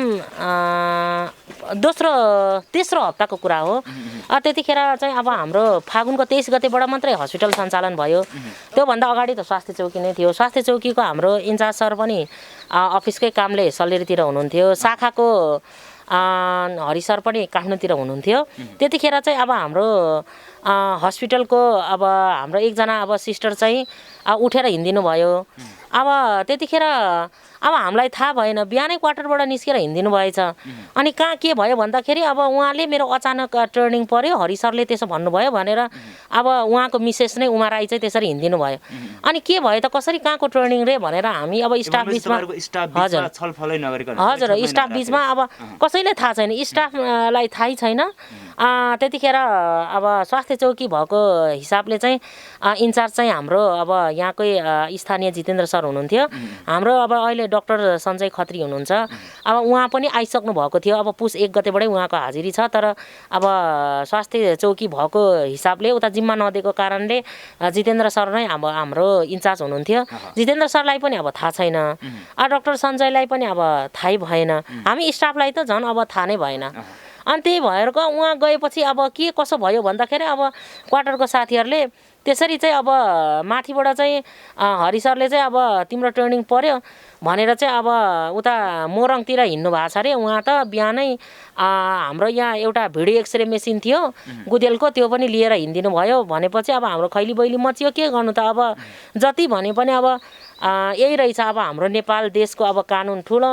तेस्रो हप्ताको कुरा हो। त्यतिखेर चाहिँ अब हाम्रो फागुनको 23 गतेबाट मात्रै हस्पिटल सञ्चालन भयो। त्योभन्दा अगाडि त स्वास्थ्य चौकी नै थियो। स्वास्थ्य चौकीको हाम्रो इन्चार्ज सर पनि अफिसकै कामले सल्लेरीतिर हुनुहुन्थ्यो। शाखाको हरि सर पनि काठमाडौँतिर हुनुहुन्थ्यो। त्यतिखेर चाहिँ अब हाम्रो हस्पिटलको अब हाम्रो एकजना अब सिस्टर चाहिँ उठेर हिँडिदिनु भयो। अब त्यतिखेर अब हामीलाई थाहा भएन, बिहानै क्वार्टरबाट निस्केर हिँडिदिनु भएछ। अनि कहाँ के भयो भन्दाखेरि अब उहाँले मेरो अचानक ट्रेनिङ पर्यो, हरि सरले त्यसो भन्नुभयो भनेर अब उहाँको मिसेस नै उमा राई चाहिँ त्यसरी हिँडिदिनु भयो। अनि के भयो त, कसरी कहाँको ट्रेनिङ रे भनेर हामी अब स्टाफ बिचमा हजुर स्टाफ बिचमा अब कसैले थाहा छैन, स्टाफलाई थाहै छैन। त्यतिखेर अब स्वास्थ्य चौकी भएको हिसाबले चाहिँ इन्चार्ज चाहिँ हाम्रो अब यहाँकै स्थानीय जितेन्द्र सर हुनुहुन्थ्यो। हाम्रो अब अहिले डाक्टर सञ्जय खत्री हुनुहुन्छ। अब उहाँ पनि आइसक्नु भएको थियो। अब पुस 1 गतेबाटै उहाँको हाजिरी छ, तर अब स्वास्थ्य चौकी भएको हिसाबले उता जिम्मा नदिएको कारणले जितेन्द्र सर नै अब हाम्रो इन्चार्ज हुनुहुन्थ्यो। जितेन्द्र सरलाई पनि अब थाहा छैन, डाक्टर सञ्जयलाई पनि अब थाहै भएन, हामी स्टाफलाई त झन् अब थाहा नै भएन। अनि त्यही भएर उहाँ गएपछि अब के कसो भयो भन्दाखेरि अब क्वार्टरको साथीहरूले त्यसरी चाहिँ अब माथिबाट चाहिँ हरि सरले चाहिँ अब तिम्रो ट्रेनिङ पर्यो भनेर चाहिँ अब उता मोरङतिर हिँड्नु भएको छ अरे। उहाँ त बिहानै हाम्रो यहाँ एउटा भिडियो एक्सरे मेसिन थियो गुदेलको, त्यो पनि लिएर हिँडिदिनु भयो। भनेपछि अब हाम्रो खैली बैली मचियो, के गर्नु त। अब जति भने पनि अब यही रहेछ अब हाम्रो नेपाल देशको अब कानुन। ठुलो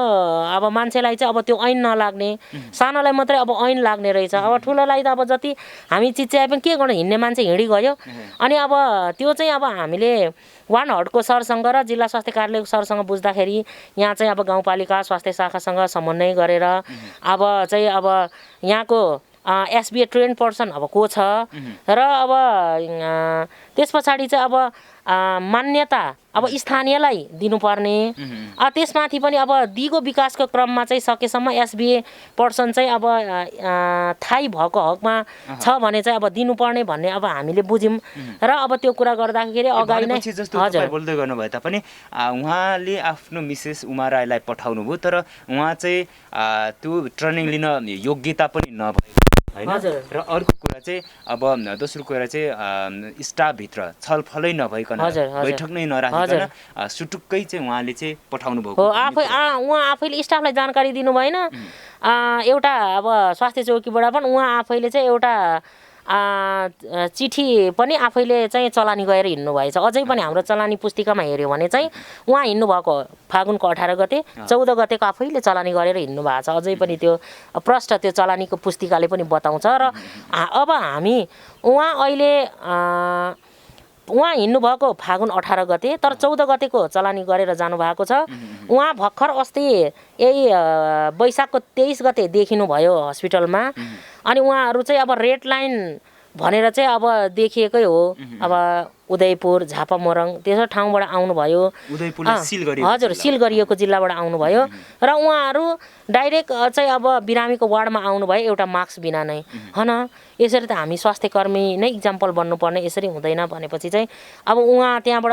अब मान्छेलाई चाहिँ अब त्यो ऐन नलाग्ने, सानोलाई मात्रै अब ऐन लाग्ने रहेछ। अब ठुलोलाई त अब जति हामी चिच्याए पनि के गर्नु, हिँड्ने मान्छे हिँडिगयो। अनि अब त्यो चाहिँ अब हामीले वान हर्टको सरसँग र जिल्ला स्वास्थ्य कार्यालयको सरसँग बुझ्दाखेरि यहाँ चाहिँ अब गाउँपालिका स्वास्थ्य शाखासँग समन्वय गरेर अब चाहिँ अब यहाँको एसबिए ट्रेन पर्सन अब को छ र अब त्यस पछाडि चाहिँ अब मान्यता अब स्थानीयलाई दिनुपर्ने त्यसमाथि पनि अब दिगो विकासको क्रममा चाहिँ सकेसम्म एसबिए पर्सन चाहिँ अब थाहै भएको हकमा छ भने चाहिँ अब दिनुपर्ने भन्ने अब हामीले बुझ्यौँ र अब त्यो कुरा गर्दाखेरि अगाडि नै जस्तो तपाईँ बोल्दै गर्नुभयो तापनि उहाँले आफ्नो मिसेस उमा राईलाई पठाउनु भयो तर उहाँ चाहिँ त्यो ट्रेनिङ लिन योग्यता पनि नभएको हैन र अर्को कुरा चाहिँ अब दोस्रो कुरा चाहिँ स्टाफभित्र छलफलै नभइकन बैठक नै नराखिकन सुटुक्कै चाहिँ उहाँले चाहिँ पठाउनु भएको हो उहाँ आफैले स्टाफलाई जानकारी दिनु भएन एउटा अब स्वास्थ्य चौकीबाट पनि उहाँ आफैले चाहिँ एउटा चिठी पनि आफैले चाहिँ चलानी गएर हिँड्नु भएछ अझै पनि हाम्रो चलानी पुस्तिकामा हेऱ्यो भने चाहिँ उहाँ हिँड्नु भएको फागुनको 18 गते 14 गतेको आफैले चलानी गरेर हिँड्नु भएको छ अझै पनि त्यो प्रष्ट त्यो चलानीको पुस्तिकाले पनि बताउँछ र अब हामी उहाँ अहिले उहाँ हिँड्नुभएको फागुन 18 गते तर 14 गतेको चलानी गरेर जानुभएको छ उहाँ भर्खर अस्ति यही वैशाखको 23 गते देखिनुभयो हस्पिटलमा अनि उहाँहरू चाहिँ अब रेड लाइन भनेर चाहिँ अब देखिएकै हो अब उदयपुर झापामोरङ त्यसो ठाउँबाट आउनुभयो हजुर सिल गरिएको जिल्लाबाट आउनुभयो र उहाँहरू डाइरेक्ट चाहिँ अब बिरामीको वार्डमा आउनुभयो एउटा मास्क बिना नै हैन यसरी त हामी स्वास्थ्य कर्मी नै इक्जाम्पल बन्नुपर्ने यसरी हुँदैन भनेपछि चाहिँ अब उहाँ त्यहाँबाट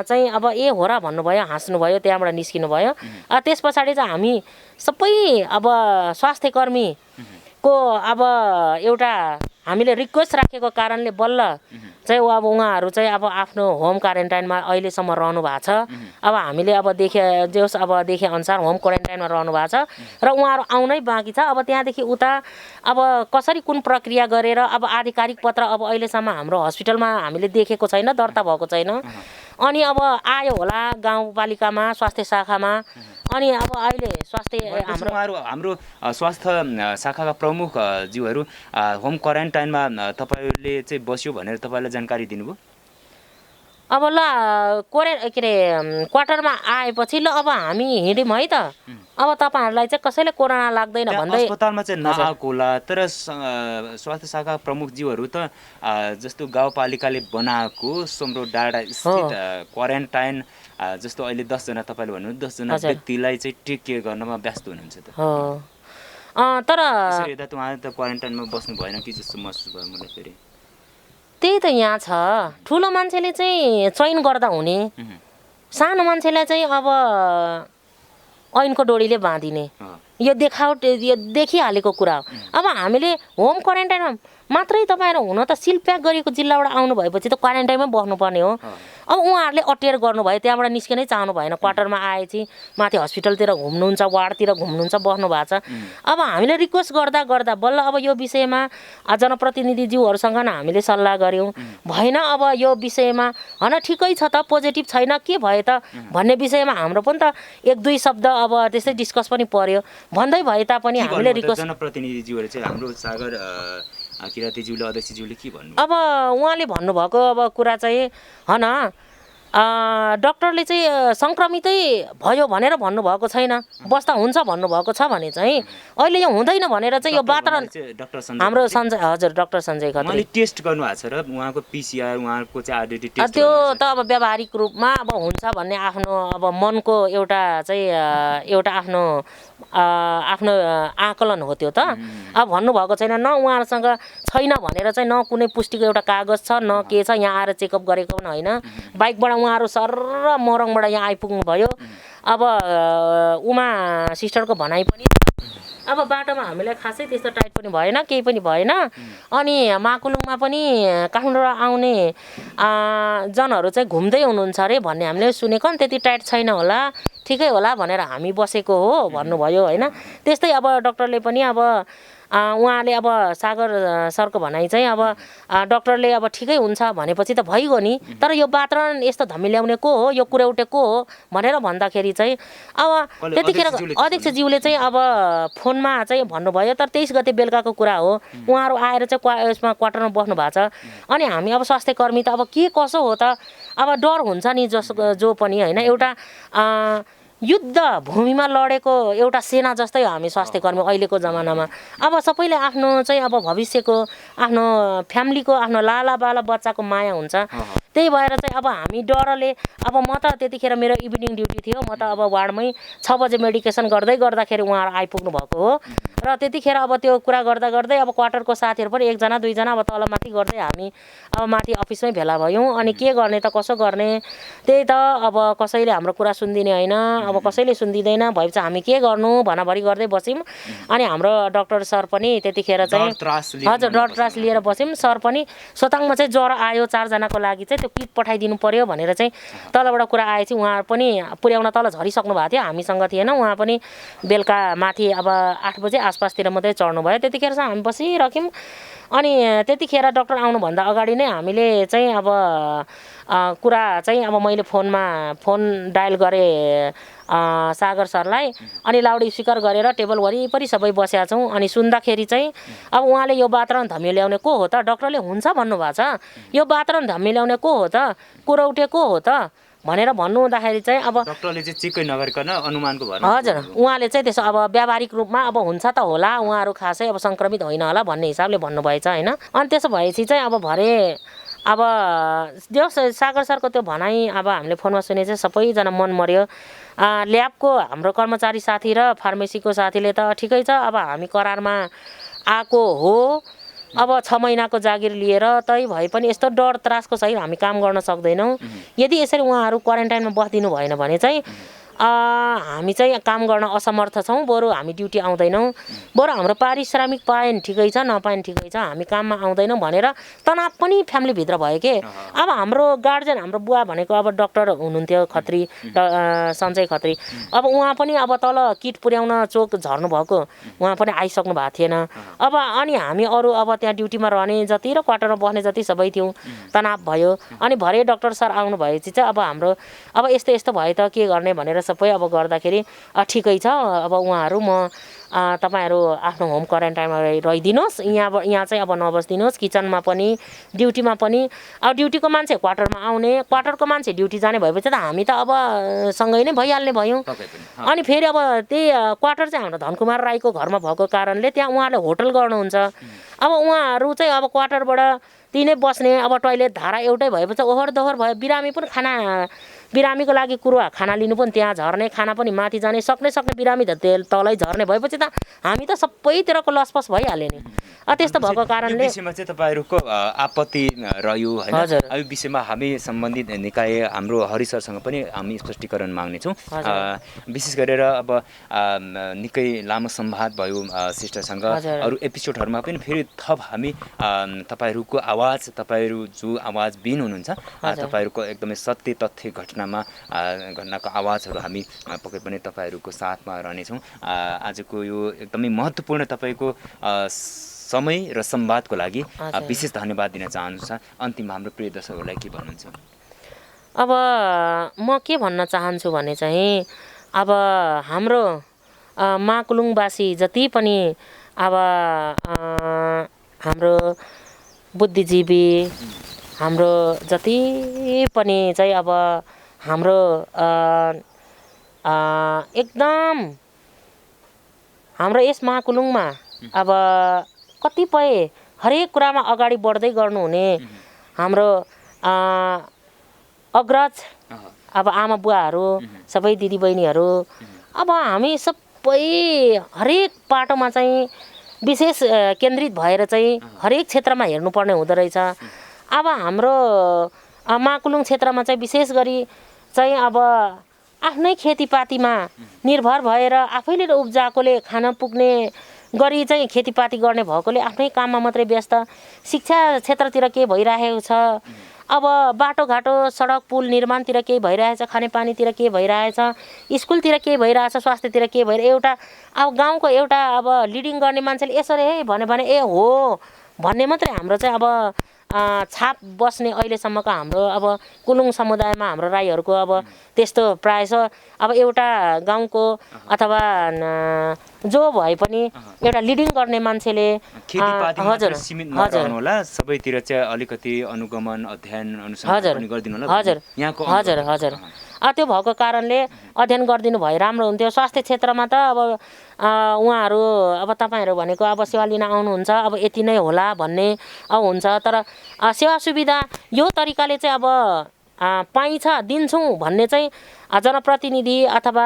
चाहिँ अब हो र भन्नुभयो हाँस्नुभयो त्यहाँबाट निस्किनु भयो त्यस पछाडि चाहिँ हामी सबै अब स्वास्थ्य कर्मीको अब एउटा हामीले रिक्वेस्ट राखेको कारणले बल्ल चाहिँ अब उहाँहरू चाहिँ अब आफ्नो होम क्वारेन्टाइनमा अहिलेसम्म रहनु भएको छ अब हामीले अब देखे अनुसार होम क्वारेन्टाइनमा रहनु भएको छ र उहाँहरू आउनै बाँकी छ अब त्यहाँदेखि उता अब कसरी कुन प्रक्रिया गरेर अब आधिकारिक पत्र अब अहिलेसम्म हाम्रो हस्पिटलमा हामीले देखेको छैन दर्ता भएको छैन अनि अब आयो होला गाउँपालिकामा स्वास्थ्य शाखामा अनि अब अहिले स्वास्थ्य हाम्रो स्वास्थ्य शाखाका प्रमुख ज्यूहरू होम क्वारेन्टाइनमा तपाईले चाहिँ बस्यो भनेर तपाईलाई जानकारी दिनुभयो अब ल के अरे क्वार्टरमा आएपछि ल अब हामी हिँड्यौँ है त अब तपाईहरुलाई चाहिँ कसैले कोरोना लाग्दैन भन्दै अस्पतालमा चाहिँ नआएको होला तर स्वास्थ्य शाखा प्रमुख ज्यूहरू त जस्तो गाउँपालिकाले बनाएको सोमरो डाँडा स्थित क्वारेन्टाइन जस्तो अहिले 10 जना तपाईले भन्नु 10 जना व्यक्तिलाई चाहिँ टेक केयर गर्नमा व्यस्त हुनुहुन्छ त तर यसरी हेर्दा त उहाँ त क्वारेन्टाइनमा बस्नु भएन कि जस्तो महसुस भयो मलाई फेरि त्यही त यहाँ छ ठुलो मान्छेले चाहिँ चयन गर्दा हुने सानो मान्छेलाई चाहिँ अब ऐनको डोरीले बाँधिने यो देखावट यो देखिहालेको कुरा हो अब हामीले होम क्वारेन्टाइनमा मात्रै तपाईहरु हुन त सिल प्याक गरेको जिल्लाबाट आउनु भएपछि त क्वारेन्टाइनमै बस्नुपर्ने हो अब उहाँहरूले अटेर गर्नुभयो त्यहाँबाट निस्किनै चाहनु भएन क्वार्टरमा आएपछि माथि हस्पिटलतिर घुम्नुहुन्छ वार्डतिर घुम्नुहुन्छ बस्नु भएको छ अब हामीले रिक्वेस्ट गर्दा गर्दा बल्ल अब यो विषयमा जनप्रतिनिधिज्यूहरूसँग हामीले सल्लाह गर्यौं भएन अब यो विषयमा हैन ठिकै छ त पोजिटिभ छैन के भयो त भन्ने विषयमा हाम्रो पनि त एक दुई शब्द अब त्यसै डिस्कस पनि पर्यो भन्दै भए तापनि हामीले रिक्वेस्ट जनप्रतिनिधिज्यूहरू चाहिँ हाम्रो सागर किरातीज्यूले अध्यक्षज्यूले के भन्नु अब उहाँले भन्नुभएको अब कुरा चाहिँ हैन डाक्टरले चाहिँ संक्रमितै भयो भनेर भन्नुभएको छैन बस्दा हुन्छ भन्नुभएको छ भने चाहिँ अहिले यो हुँदैन भनेर चाहिँ यो वातावरण हाम्रो सञ्जय हजुर डाक्टर सञ्जय खत्री उहाँले टेस्ट गर्नु भएको छ र उहाँको पीसीआर उहाँको चाहिँ आरडीटी टेस्ट त्यो त अब व्यावहारिक रूपमा अब हुन्छ भन्ने आफ्नो अब मनको एउटा चाहिँ एउटा आफ्नो आकलन हो त्यो त अब भन्नुभएको छैन न उहाँसँग छैन भनेर चाहिँ न कुनै पुष्टिको एउटा कागज छ न के छ यहाँ आएर चेकअप गरेको पनि होइन बाइकबाट उहाँहरू सर र मोरङबाट यहाँ आइपुग्नु भयो अब उमा सिस्टरको भनाइ पनि अब बाटोमा हामीलाई खासै त्यस्तो टाइट पनि भएन केही पनि भएन अनि माकुलुङमा पनि काठमाडौँबाट आउने जनहरू चाहिँ घुम्दै हुनुहुन्छ अरे भन्ने हामीले सुनेको नि त्यति टाइट छैन होला ठिकै होला भनेर हामी बसेको हो भन्नुभयो होइन त्यस्तै अब डाक्टरले पनि अब उहाँले अब सागर सरको भनाइ चाहिँ अब डाक्टरले अब ठिकै हुन्छ भनेपछि त भइगयो नि तर यो वातावरण यस्तो धमिल्याउने को हो यो कुराउटे को हो भनेर भन्दाखेरि चाहिँ अब त्यतिखेर अध्यक्षज्यूले चाहिँ अब फोनमा चाहिँ भन्नुभयो तर 23 गते बेलुकाको कुरा हो उहाँहरू आएर चाहिँ यसमा क्वार्टरमा बस्नु भएको छ अनि हामी अब स्वास्थ्य कर्मी त अब के कसो हो त अब डर हुन्छ नि जो पनि होइन एउटा युद्ध भूमिमा लडेको एउटा सेना जस्तै हो हामी स्वास्थ्यकर्मी अहिलेको जमानामा। अब सबैले आफ्नो चाहिँ अब भविष्यको आफ्नो फ्यामिलीको आफ्नो लाला बाला बच्चाको माया हुन्छ। त्यही भएर चाहिँ अब हामी डरले अब म त त्यतिखेर मेरो इभिनिङ ड्युटी थियो, म त अब वार्डमै 6 बजे मेडिकेसन गर्दै गर्दाखेरि उहाँहरू आइपुग्नु भएको हो। र त्यतिखेर अब त्यो कुरा गर्दा गर्दै अब क्वार्टरको साथीहरू पनि एकजना दुईजना अब तलमाथि गर्दै हामी अब माथि अफिसमै भेला भयौँ। अनि के गर्ने त कसो गर्ने, त्यही त अब कसैले हाम्रो कुरा सुनिदिने होइन, अब कसैले सुनिदिँदैन भएपछि हामी के गर्नु भनाभरि गर्दै बस्यौँ। अनि हाम्रो डाक्टर सर पनि त्यतिखेर चाहिँ हजुर डर त्रास लिएर बस्यौँ। सर पनि सोताङमा चाहिँ ज्वरो आयो 4 जनाको लागि चाहिँ त्यो किट पठाइदिनु पर्यो भनेर चाहिँ तलबाट कुरा आएपछि उहाँहरू पनि पुर्याउन तल झरिसक्नु भएको थियो, हामीसँग थिएन। उहाँ पनि बेलुका माथि अब 8 बजे आसपासतिर मात्रै चढ्नु भयो। त्यतिखेर चाहिँ हामी बसिराख्यौँ। अनि त्यतिखेर डाक्टर आउनुभन्दा अगाडि नै हामीले चाहिँ अब कुरा चाहिँ अब मैले फोन डायल गरेँ सागर सरलाई। अनि लाउड स्पिकर गरेर टेबल वरिपरि सबै बसेका छौँ। अनि सुन्दाखेरि चाहिँ अब उहाँले यो वातावरण धमिल्याउने को हो त, डाक्टरले हुन्छ भन्नुभएको छ, यो वातावरण धमिल्याउने को हो त, कुरौटे को हो त भनेर भन्नुहुँदाखेरि चाहिँ अब डाक्टरले चाहिँ चिकै नगरिकन अनुमानको भरमा हजुर उहाँले चाहिँ त्यसो अब व्यावहारिक रूपमा अब हुन्छ त होला, उहाँहरू खासै अब सङ्क्रमित होइन होला भन्ने हिसाबले भन्नुभएछ होइन। अनि त्यसो भएपछि चाहिँ अब भरे अब जो सागर सरको त्यो भनाइ अब हामीले फोनमा सुने चाहिँ सबैजना मन मर्यो। ल्याबको हाम्रो कर्मचारी साथी र फार्मेसीको साथीले त ठिकै छ, अब हामी करारमा आएको हो, अब 6 महिनाको जागिर लिएर तै भए पनि यस्तो डर त्रासको सहित हामी काम गर्न सक्दैनौँ। यदि यसरी उहाँहरू क्वारेन्टाइनमा बस्दिनु भएन भने चाहिँ हामी चाहिँ काम गर्न असमर्थ छौँ, बरु हामी ड्युटी आउँदैनौँ, बरु हाम्रो पारिश्रमिक पाएन ठिकै छ नपाएन ठिकै छ, हामी काममा आउँदैनौँ भनेर तनाव पनि फ्यामिलीभित्र भयो के। अब हाम्रो गार्जेन हाम्रो बुवा भनेको अब डाक्टर हुनुहुन्थ्यो खत्री सञ्जय खत्री, अब उहाँ पनि अब तल किट पुर्याउन चोक झर्नु भएको, उहाँ पनि आइसक्नु भएको थिएन। अब अनि हामी अरू अब त्यहाँ ड्युटीमा रहने जति र क्वार्टरमा बस्ने जति सबै थियौँ, तनाव भयो। अनि भरे डाक्टर सर आउनु भएपछि चाहिँ अब हाम्रो अब यस्तो यस्तो भयो त के गर्ने भनेर सबै अब गर्दाखेरि ठिकै छ, अब उहाँहरू म तपाईँहरू आफ्नो होम क्वारेन्टाइनमा रहिदिनुहोस्, यहाँ चाहिँ अब नबस्दिनुहोस्, किचनमा पनि ड्युटीमा पनि। अब ड्युटीको मान्छे क्वार्टरमा आउने, क्वार्टरको मान्छे ड्युटी जाने भएपछि त हामी त अब सँगै नै भइहाल्ने भयौँ। अनि फेरि अब त्यही क्वार्टर चाहिँ हाम्रो धनकुमार राईको घरमा भएको कारणले त्यहाँ उहाँले होटल गर्नुहुन्छ। अब उहाँहरू चाहिँ अब क्वार्टरबाट तिनै बस्ने, अब टोइलेट धारा एउटै भएपछि ओहोर दोहोर भयो, बिरामी पनि बिरामीको लागि खाना लिनु पनि त्यहाँ झर्ने, खाना पनि माथि जाने, सक्ने बिरामी त तलै झर्ने भएपछि त हामी त सबैतिरको लसपस भइहाल्यो नि। त्यस्तो भएको कारणले यो विषयमा चाहिँ तपाईँहरूको आपत्ति रह्यो होइन। यो विषयमा हामी सम्बन्धित निकाय हाम्रो हरि सरसँग पनि हामी स्पष्टीकरण माग्नेछौँ। विशेष गरेर अब निकै लामो संवाद भयो सिस्टरसँग, अरू एपिसोडहरूमा पनि फेरि थप हामी तपाईँहरूको आवाज, तपाईँहरू जो आवाजबिन हुनुहुन्छ, तपाईँहरूको एकदमै सत्य तथ्य घटनाको आवाजहरू हामी पक्कै पनि तपाईँहरूको साथमा रहनेछौँ। आजको यो एकदमै महत्त्वपूर्ण तपाईँको समय र संवादको लागि विशेष धन्यवाद दिन चाहन्छु। अन्तिममा हाम्रो प्रिय दर्शकहरूलाई के भन्नुहुन्छ? अब म के भन्न चाहन्छु भने चाहिँ अब हाम्रो माकुलुङवासी जति पनि अब हाम्रो बुद्धिजीवी, हाम्रो जति पनि चाहिँ अब हाम्रो एकदम हाम्रो यस महाकुलुङमा अब कतिपय हरेक कुरामा अगाडि बढ्दै गर्नुहुने हाम्रो अग्रज अब आमा बुवाहरू, सबै दिदीबहिनीहरू, अब हामी सबै हरेक पाटोमा चाहिँ विशेष केन्द्रित भएर चाहिँ हरेक क्षेत्रमा हेर्नुपर्ने हुँदो रहेछ। अब हाम्रो माकुलुङ क्षेत्रमा चाहिँ विशेष गरी चाहिँ अब आफ्नै खेतीपातीमा निर्भर भएर आफैले उब्जाएकोले खान पुग्ने गरी चाहिँ खेतीपाती गर्ने भएकोले आफ्नै काममा मात्रै व्यस्त, शिक्षा क्षेत्रतिर के भइरहेको छ, अब बाटोघाटो सडक पुल निर्माणतिर के भइरहेछ, खानेपानीतिर के भइरहेछ, स्कुलतिर के भइरहेछ, स्वास्थ्यतिर के भइरहेछ, एउटा अब गाउँको एउटा अब लिडिङ गर्ने मान्छेले यसरी है भने ए हो भन्ने मात्रै हाम्रो चाहिँ अब छाप बस्ने अहिलेसम्मको हाम्रो अब कुलुङ समुदायमा हाम्रो राईहरूको अब त्यस्तो प्रायः अब एउटा गाउँको अथवा जो भए पनि एउटा लिडिङ गर्ने मान्छेले खेतीपाती मात्र हजुर सीमित हजुर नरहनु होला, सबैतिर चाहिँ अलिकति अनुगमन अध्ययन अनुसन्धान हजुर पनि गरिदिनु होला हजुर यहाँको हजुर हजुर त्यो भएको कारणले अध्ययन गरिदिनु भए राम्रो हुन्थ्यो। स्वास्थ्य क्षेत्रमा त अब उहाँहरू अब तपाईँहरू भनेको अब सेवा लिन आउनुहुन्छ अब यति नै होला भन्ने हुन्छ, तर सेवा सुविधा यो तरिकाले चाहिँ अब पाइन्छ दिन्छौँ भन्ने चाहिँ जनप्रतिनिधि अथवा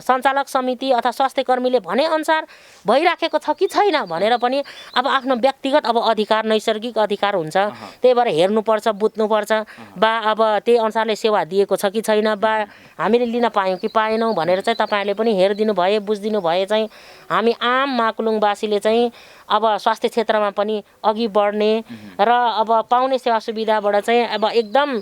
सञ्चालक समिति अथवा स्वास्थ्य कर्मीले भनेअनुसार भइराखेको छ कि छैन भनेर पनि अब आफ्नो व्यक्तिगत अब अधिकार नैसर्गिक अधिकार हुन्छ, त्यही भएर हेर्नुपर्छ बुझ्नुपर्छ बा अब त्यही अनुसारले सेवा दिएको छ कि छैन बा हामीले लिन पायौँ कि पाएनौँ भनेर चाहिँ तपाईँहरूले पनि हेरिदिनु भए बुझिदिनु भए चाहिँ हामी आम माकुलुङवासीले चाहिँ अब स्वास्थ्य क्षेत्रमा पनि अघि बढ्ने र अब पाउने सेवा सुविधाबाट चाहिँ अब एकदम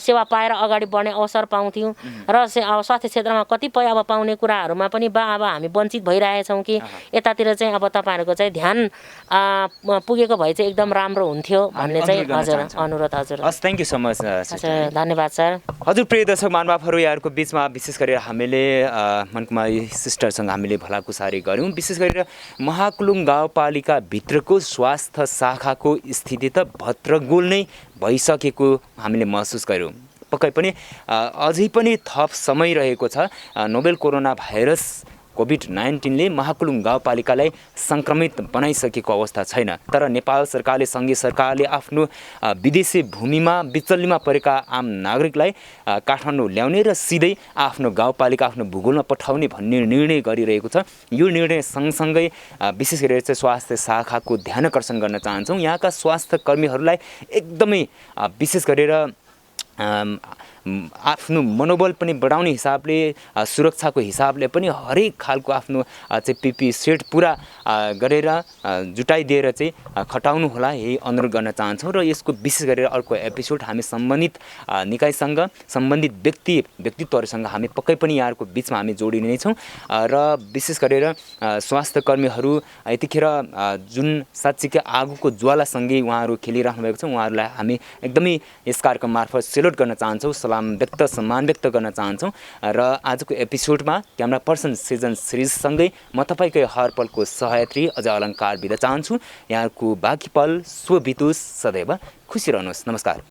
सेवा पाएर अगाडि बढ्ने अवसर पाउँथ्यौँ र स्वास्थ्य क्षेत्रमा कतिपय अब पाउने कुराहरूमा पनि अब हामी वञ्चित भइरहेछौँ कि यतातिर चाहिँ अब तपाईँहरूको चाहिँ ध्यान पुगेको भए चाहिँ एकदम राम्रो हुन्थ्यो भन्ने चाहिँ हजुर अनुरोध। हजुर हस्, थ्याङ्क यू सो मच। हजुर धन्यवाद सर। हजुर प्रिय दर्शक महानुभावहरू, यहाँहरूको बिचमा विशेष गरेर हामीले मनकुमारी सिस्टरसँग हामीले भलाकुसारी गऱ्यौँ। विशेष गरेर महाकुलुङ गाउँपालिकाभित्रको स्वास्थ्य शाखाको स्थिति त भद्रगोल नै भइसकेको हामीले महसुस गऱ्यौँ। पक्कै पनि अझै पनि थप समय रहेको छ। नोभेल कोरोना भाइरस कोभिड-19ले महाकुलुङ गाउँपालिकालाई सङ्क्रमित बनाइसकेको अवस्था छैन, तर नेपाल सरकारले सङ्घीय सरकारले आफ्नो विदेशी भूमिमा बिचल्लीमा परेका आम नागरिकलाई काठमाडौँ ल्याउने र सिधै आफ्नो गाउँपालिका आफ्नो भूगोलमा पठाउने भन्ने निर्णय गरिरहेको छ। यो निर्णय सँगसँगै विशेष गरेर चाहिँ स्वास्थ्य शाखाको ध्यानाकर्षण गर्न चाहन्छौँ। यहाँका स्वास्थ्य कर्मीहरूलाई एकदमै विशेष गरेर आफ्नो मनोबल पनि बढाउने हिसाबले सुरक्षाको हिसाबले पनि हरेक खालको आफ्नो चाहिँ पिपी सेट पुरा गरेर जुटाइदिएर चाहिँ खटाउनु होला, यही अनुरोध गर्न चाहन्छौँ। र यसको विशेष गरेर अर्को एपिसोड हामी सम्बन्धित निकायसँग सम्बन्धित व्यक्तित्वहरूसँग हामी पक्कै पनि यहाँहरूको बिचमा हामी जोडिने नै छौँ। र विशेष गरेर स्वास्थ्य कर्मीहरू यतिखेर जुन साँच्चीकै आगोको ज्वालासँगै उहाँहरू खेलिराख्नु भएको छ, उहाँहरूलाई हामी एकदमै यस कार्यक्रम मार्फत सेल्युट गर्न चाहन्छौँ, सम्मान व्यक्त गर्न चाहन्छौँ। र आजको एपिसोडमा क्यामेरा पर्सन सृजन श्रीसँगै म तपाईँकै हर पलको सहयात्री अझ अलङ्कार बिदा चाहन्छु। यहाँको बाँकी पल शुभ बितोस्, सदैव खुसी रहनुहोस्। नमस्कार।